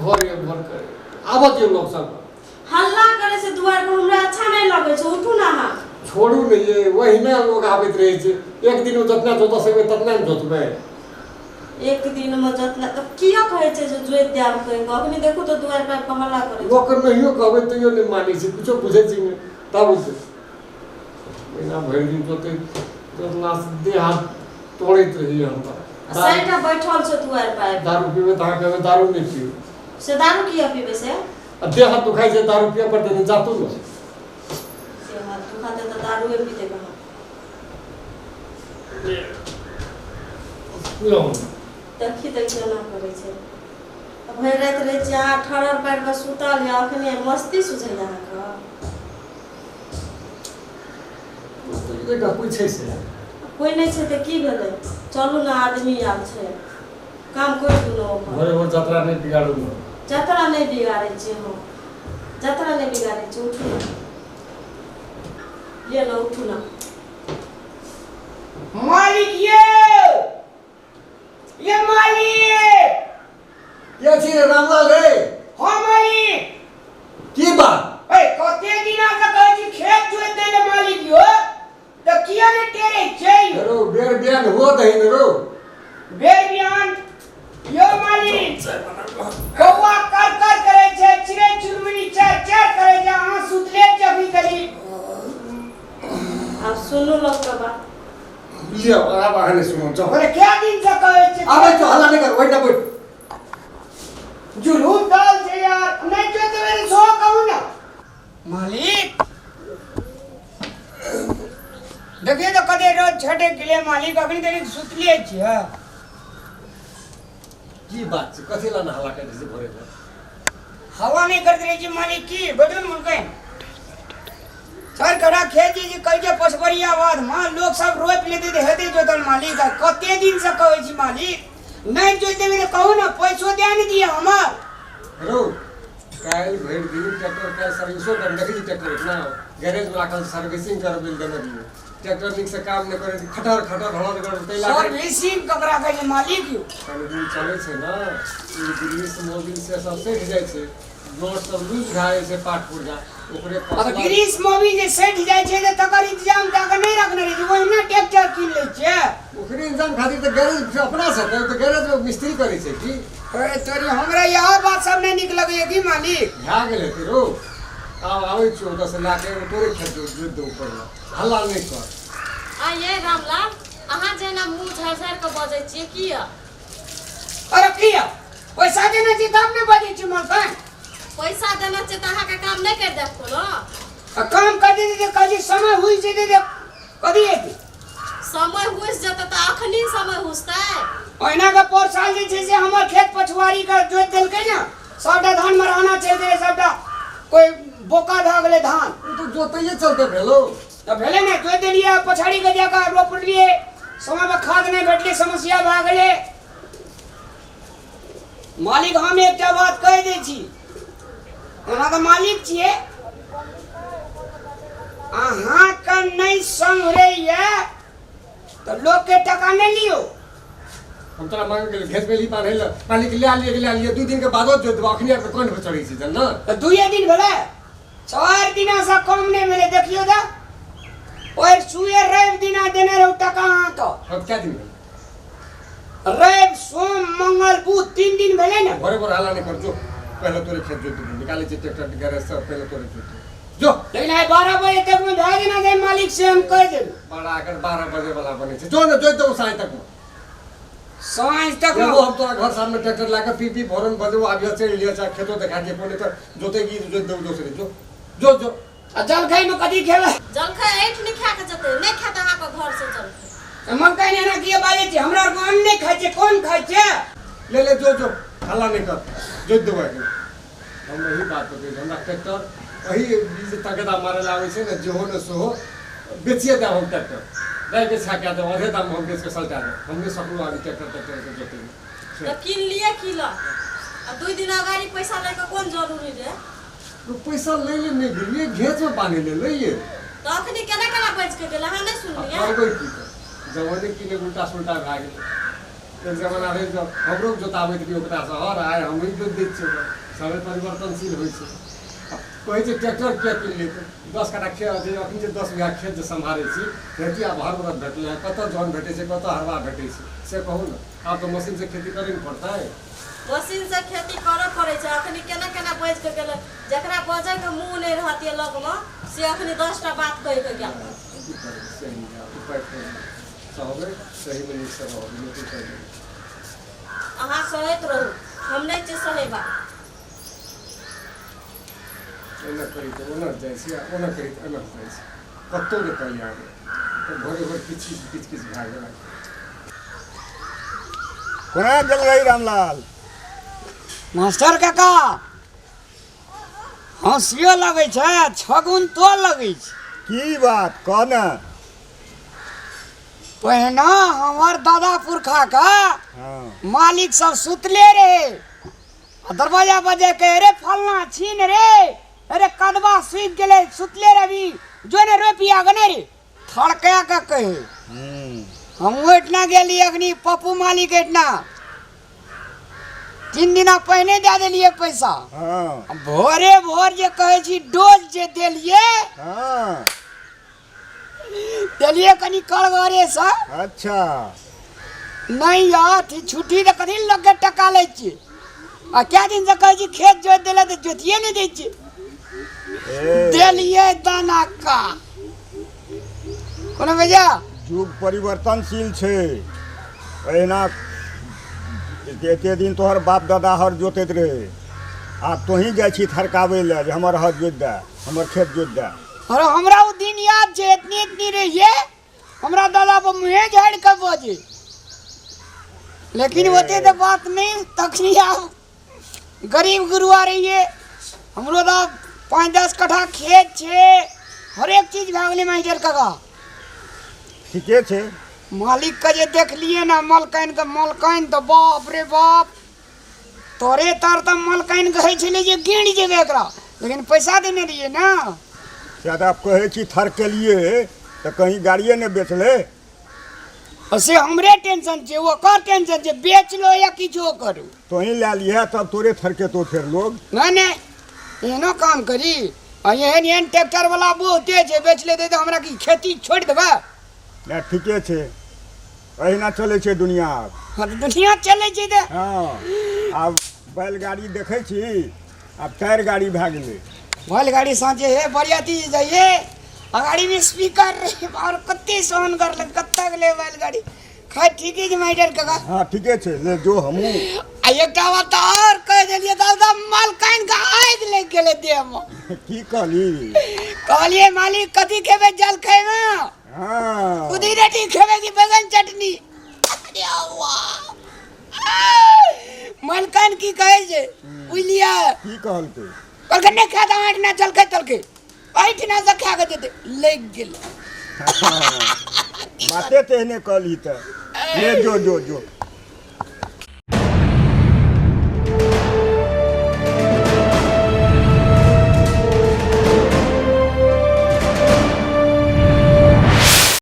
भोरे भोर करे आबत ये लोग सब हल्ला करे से दुआर पर हमरा अच्छा नहीं लगे छै उठू ना हां छोड़ू नहीं ये वही ना लोग आबत रहे छै एक दिन में जितना जोत सके ततना जोतबे एक दिन में जितना तो किया कहे छै जे जोत देब कहि अखनी देखू तो दुआर पर हल्ला करे लोग नहियो कहबे तइयो नहीं मानै छै कुछो बुझै छै तब से बिना भरि दिन जोते जोतना देह हाथ तोड़ैत रही हम साइडा बैठल छै दुआर पर दारू पीबे त अहाँ कहबे दारू नहीं पीबे से दारू किया पीबे से देह हाथ दुखाई छै दारू पिया पर त जातू न से हाथ दुखाते त दारू पीते कहां लो देखी ना करे छै भरि रात रहे छै अहाँ ठहर पैर के सुतल या अखने मस्ती सुझै अहाँ के देखा पूछे से कोई नहीं छै त की भेलै चलू ना आदमी आल छै काम कोई दुनो भोरे भोर यात्रा नहीं बिगाड़ू न यात्रा नहीं बिगाड़े छै हम यात्रा नहीं बिगाड़े छै उठू ना ये ना उठू ना मालिक ये मालिक ये छी रामलाल रे हां मालिक की बात ए कते दिना से कहै छी खेत जोत दे ले मालिक यो त किया ने टेरे छै रो बेर बियान हो दही न रो बेर बियान यो मालिक कौवा कर करे छै चिड़ै चुनमुनी चार चार करे छै अहाँ सुतले जबी करी अब सुनू लोग का बात लियो अब आने सुनो जाओ अरे क्या दिन से कहै छै अबे तो हल्ला नहीं कर बैठ ना बैठ जुलूम डाल छै यार नहीं जोत मेरे सो कहू ना मालिक देखिए तो कदे रोज छठे के लिए मालिक अखनी तक सुतले छै की बात छै कथि ला हल्ला कर से भोरे भोर हवा नहीं करते रही जी मालिक की बदल मुल्के सर कड़ा खेती जी कह के पसबरिया बाद मां लोग सब रोप लेते थे हेते जोतल मालिक कते दिन से कहै छी मालिक नहीं जोते मेरे कहू ना पैसो दे नहीं दिए हमर रो काल भेड़ दिन ट्रैक्टर का सर्विसो कर देखी ट्रैक्टर इतना गैरेज में आकल सर्विसिंग कर बिल देना दिए ट्रैक्टर निक से काम नहीं करे खटर खटर हड़र कर तैला सर्विसिंग ककरा कहै मालिक यू दिन चले छै ना ई ग्रीस मोबिल से सब सेट जाय छै रोड सब लूज घाय छै पाट पुर्जा ओकरे अब ग्रीस मोबिल जे सेट जाय छै त तकर इंतजाम जाके नहीं रखने रही वही ना ट्रैक्टर किन ले छै ओकरे इंतजाम खातिर त गैरेज अपना से त गैरेज में मिस्त्री करे छै की अरे तोरी हमरा यह बात सब नहीं निक लगे की मालिक भा गेले तेरो आब आबै छियो त से लाके तोरे खेत जोत दे ऊपर हल्ला नहीं कर आ ये रामलाल अहाँ जेना मुंह झरझर के बजै छियै किया अरे किया पैसा देना छै तब ने बजै छी मन पैसा देना छै त अहाँ के काम नहीं कर देब कोनो काम कर दे कभी समय हुई से दे दे कभी एती समय हुस जत त अखनी समय हुसतै ओइना का पर साल जे छै से हमर खेत पछवारी का जोत देलकै ना सबटा धान मराना चल गेलै सबटा कोई बोका भ गेलै धान तो जोतैये चलते भेलो त भेले ना जोत देलिए पछाड़ी के जाका रोपलिए समय में खाद नहीं भेटले समस्या भ गेलै मालिक हम एकटा बात कह दै छी ओना त मालिक छिए अहाँ का नहीं संभरैया तो लोग के टका नहीं लियो हम तोरा मांग के खेत में ली पानी के लिए 2 दिन के बाद जो देबो अखनी पे कोन पे चढ़ी छी जन ना तो 2 दिन भेले 4 दिन से कम नहीं मिले देखियो दा और सुए रवि दिन देने रहो टका हां तो अब क्या दिन रवि सोम मंगल बुध 3 दिन भेले ना बड़े बड़े हाला नहीं कर जो पहले तोरे खेत जोत निकाले छी ट्रैक्टर गैरेज से पहले तोरे जोत जो लेकिन 12 बजे तक में भेज ना दे मालिक से हम कह दे बड़ा आकर 12 बजे वाला बने छै जो न जोत दो साँझ तक साँझ तक वो हम तोरा घर सामने ट्रैक्टर लाके पी भोरन बजे आबिया चढ़ लिया चाहे खेतो देखा दिए पने तो जोते की जोत दो दूसरे जो जो जो जल खाई में कदी खेवे जल खाई ऐठ नहीं खा के जते नहीं खाता अहाँ के घर से जल हम कहने ना किए बाजे छी हमरा को अन्न नहीं खाइ छै कोन खाइ छै ले जो जो हल्ला नहीं कर जोत देबो हम वही बात करते हमरा ट्रैक्टर वही तगड़ा मारे लावे छै न जो हो न सो बेचिए दे हम ट्रैक्टर दे के छाका दे अधे दाम हम बेच के सल्टा दे हमने सकलू आगे ट्रैक्टर के जोते त किन लिए किला आ 2 दिन अगाड़ी पैसा लेके कोन जरूरी रे तो पैसा ले नहीं गेलिए घेच में पानी ले लिए तो अखनी केना केना बच के गेल अहाँ नहीं सुनलिए करबै की जवानी की ने उल्टा सुल्टा भा गेल एक जमाना रहे जब हमरो जोताबैत रहियै ओकरा से हर आइ हम ही जोत दै छियै समय परिवर्तनशील होइ छै कहै छै ट्रैक्टर किया किन लेतै 10 कट्ठा खेत अखन जे 10 बीघा खेत जे सम्हारै छी खेती आब हर बरद भेटलै कतऽ जन भेटै छै कतऽ हरवा भेटै छै से कहू ने आब तऽ मशीन से खेती करै ने पड़तै मशीन से खेती करऽ पड़ै छै अखनी केना केना बजि के गेलै जकरा बजै के मुंह नहि रहतियै लगमे से अखनी 10टा बात कहि के गेल की करबै सही उपाय सहबै सही में नीक से रहबै नहि तऽ करबै अहाँ सहैत रहू हम नहि छी सहेबा एना करी तऽ ओना जाइ छै ओना करी तऽ एना जाइ छै कतहु नहि कही आगे तऽ भोरे भोर किछ भए गेल कोना गेल रही रामलाल मास्टर काका हँसियो लगै छै छगुन तो लगै छै की बात कह न पहिना हमर दादा पुरखा का हाँ मालिक सब सुतले रहे आ दरवाजा बजे के अरे फलना छीन रे अरे कदवा सूख गेले सुतले रही जो ने रोपिया गने रे थड़का के कहे हम ओठना गेली अखनी पप्पू मालिक एठना 3 दिना पहले दे देलिए पैसा हाँ भोरे भोर जे कहे छी डोज जे देलिए हाँ देलिए कनी कड़गरे से अच्छा नहीं यार थी छुट्टी तो कथी लग के टका ले छी आ क्या दिन से कहे छी खेत जोत देला तो जोतिए नहीं दे छी ए, देलिए दाना का कोनो भैया युग परिवर्तनशील छै एना एते दिन तोहर बाप दादा हर जोतैत रहे आब तोही जाइ छी थरकाबै लए जे हमर हर जोत दे हमर खेत जोत दे अरे हमरा वो दिन याद छे इतनी रहिए हमरा दादा पर मुँहे झाड़ के बजे लेकिन होते तो बात नहीं तखनी आप गरीब गुरुआ रहिए हमरो तो 5-10 कट्ठा खेत छे हर एक चीज भए गेलै मास्टर काका ठीके छै मालिक के जे देख लिए ना मलकाइन तो बाप रे बाप तोरे तर तो मलकाइन कहे छले जे गिन जेबे एकरा लेकिन पैसा देने रहिए ना शायद आप कहै छी थर के लिए तो कहीं गाड़िए ने बेचले से हमरे टेंशन छे ओकर टेंशन छे बेच लो या किछो करू तोही लए लिहे तब तोरे थरके तो फेर लोग नहीं एनो काम करी आ एहन ट्रैक्टर वाला बहुते छे बेच लेते तो हमरा की खेती छोड़ देबा ना ठीके छै अहिना चलै छै दुनिया आब हाँ तो दुनिया चले छे ते हाँ आब बैलगाड़ी देखै छी आब टायर गाड़ी भए गेलै बैलगाड़ी साँचे है बरियाती जाइए गाड़ी में स्पीकर रहे और कते सहन कर ले कत्ता गेले बैलगाड़ी खाय ठीके जे माइडर काका हाँ ठीके छै ले जो हमहूँ आ एकटा बात और कह देलिए दादा मालकाइन का आग लग गेले देह में की कहली कहलिए मालिक कथी खेबे जल खाइबे हाँ खुदी रोटी खेबे की बैगन चटनी अरे वाह मालकाइन की कहे जे बुझलिया की कहलकै कहलकै नहीं खाता आठ ना चल के ऐठ ना से खा के देते लग गेल बाते तेहने कहली तऽ ले जो जो जो